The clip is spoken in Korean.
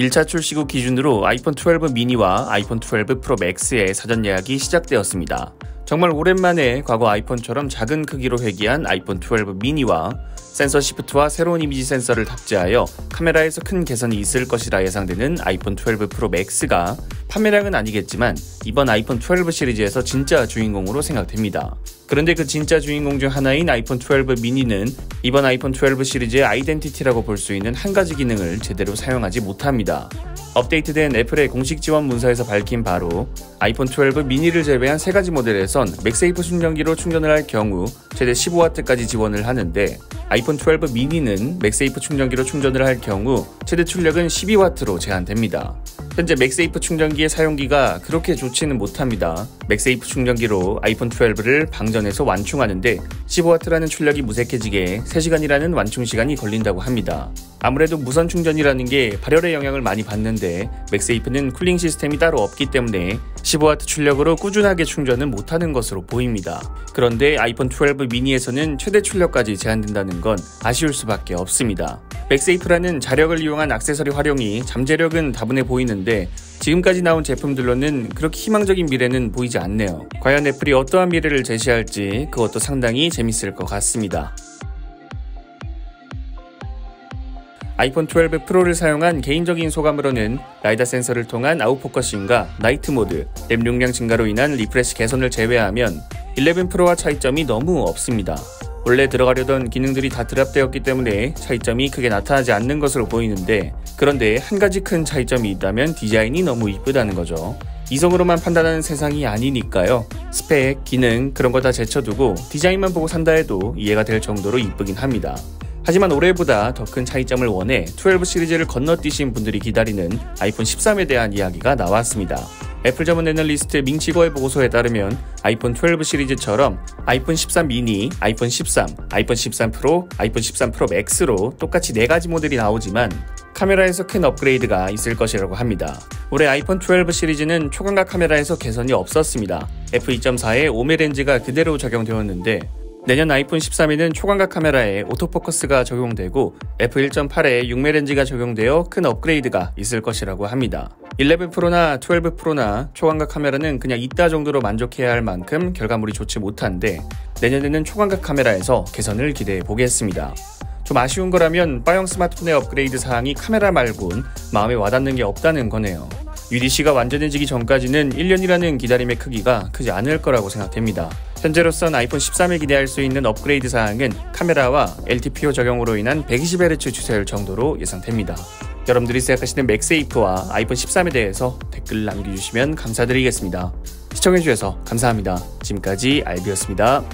1차 출시 후 기준으로 아이폰 12 미니와 아이폰 12 프로 맥스의 사전 예약이 시작되었습니다. 정말 오랜만에 과거 아이폰처럼 작은 크기로 회귀한 아이폰 12 미니와 센서 시프트와 새로운 이미지 센서를 탑재하여 카메라에서 큰 개선이 있을 것이라 예상되는 아이폰 12 프로 맥스가 판매량은 아니겠지만 이번 아이폰 12 시리즈에서 진짜 주인공으로 생각됩니다. 그런데 그 진짜 주인공 중 하나인 아이폰 12 미니는 이번 아이폰 12 시리즈의 아이덴티티라고 볼 수 있는 한 가지 기능을 제대로 사용하지 못합니다. 업데이트된 애플의 공식 지원 문서에서 밝힌 바로 아이폰 12 미니를 제외한 3가지 모델에선 맥세이프 충전기로 충전을 할 경우 최대 15W까지 지원을 하는데 아이폰 12 미니는 맥세이프 충전기로 충전을 할 경우 최대 출력은 12W로 제한됩니다. 현재 맥세이프 충전기의 사용기가 그렇게 좋지는 못합니다. 맥세이프 충전기로 아이폰 12를 방전해서 완충하는데 15W라는 출력이 무색해지게 3시간이라는 완충 시간이 걸린다고 합니다. 아무래도 무선 충전이라는 게 발열에 영향을 많이 받는데 맥세이프는 쿨링 시스템이 따로 없기 때문에 15W 출력으로 꾸준하게 충전은 못하는 것으로 보입니다. 그런데 아이폰 12 미니에서는 최대 출력까지 제한된다는 건 아쉬울 수밖에 없습니다. 맥세이프라는 자력을 이용한 액세서리 활용이 잠재력은 다분해 보이는데 지금까지 나온 제품들로는 그렇게 희망적인 미래는 보이지 않네요. 과연 애플이 어떠한 미래를 제시할지 그것도 상당히 재밌을 것 같습니다. 아이폰 12 프로를 사용한 개인적인 소감으로는 라이다 센서를 통한 아웃포커싱과 나이트 모드, 램 용량 증가로 인한 리프레시 개선을 제외하면 11 프로와 차이점이 너무 없습니다. 원래 들어가려던 기능들이 다 드랍되었기 때문에 차이점이 크게 나타나지 않는 것으로 보이는데 그런데 한 가지 큰 차이점이 있다면 디자인이 너무 이쁘다는 거죠. 이성으로만 판단하는 세상이 아니니까요. 스펙, 기능 그런 거 다 제쳐두고 디자인만 보고 산다 해도 이해가 될 정도로 이쁘긴 합니다. 하지만 올해보다 더 큰 차이점을 원해 12 시리즈를 건너뛰신 분들이 기다리는 아이폰 13에 대한 이야기가 나왔습니다. 애플점은 애널리스트 밍치거의 보고서에 따르면 아이폰 12 시리즈처럼 아이폰 13 미니, 아이폰 13, 아이폰 13 프로, 아이폰 13 프로 맥스로 똑같이 4가지 모델이 나오지만 카메라에서 큰 업그레이드가 있을 것이라고 합니다. 올해 아이폰 12 시리즈는 초광각 카메라에서 개선이 없었습니다. f2.4의 5mm 렌즈가 그대로 적용되었는데 내년 아이폰 13에는 초광각 카메라에 오토포커스가 적용되고 f1.8에 6mm 렌즈가 적용되어 큰 업그레이드가 있을 것이라고 합니다. 11 프로나 12 프로나 초광각 카메라는 그냥 있다 정도로 만족해야 할 만큼 결과물이 좋지 못한데 내년에는 초광각 카메라에서 개선을 기대해 보겠습니다. 좀 아쉬운 거라면 B형 스마트폰의 업그레이드 사항이 카메라 말곤 마음에 와닿는 게 없다는 거네요. UDC가 완전해지기 전까지는 1년이라는 기다림의 크기가 크지 않을 거라고 생각됩니다. 현재로선 아이폰 13에 기대할 수 있는 업그레이드 사항은 카메라와 LTPO 적용으로 인한 120Hz 주사율 정도로 예상됩니다. 여러분들이 생각하시는 맥세이프와 아이폰 13에 대해서 댓글 남겨주시면 감사드리겠습니다. 시청해주셔서 감사합니다. 지금까지 알비였습니다.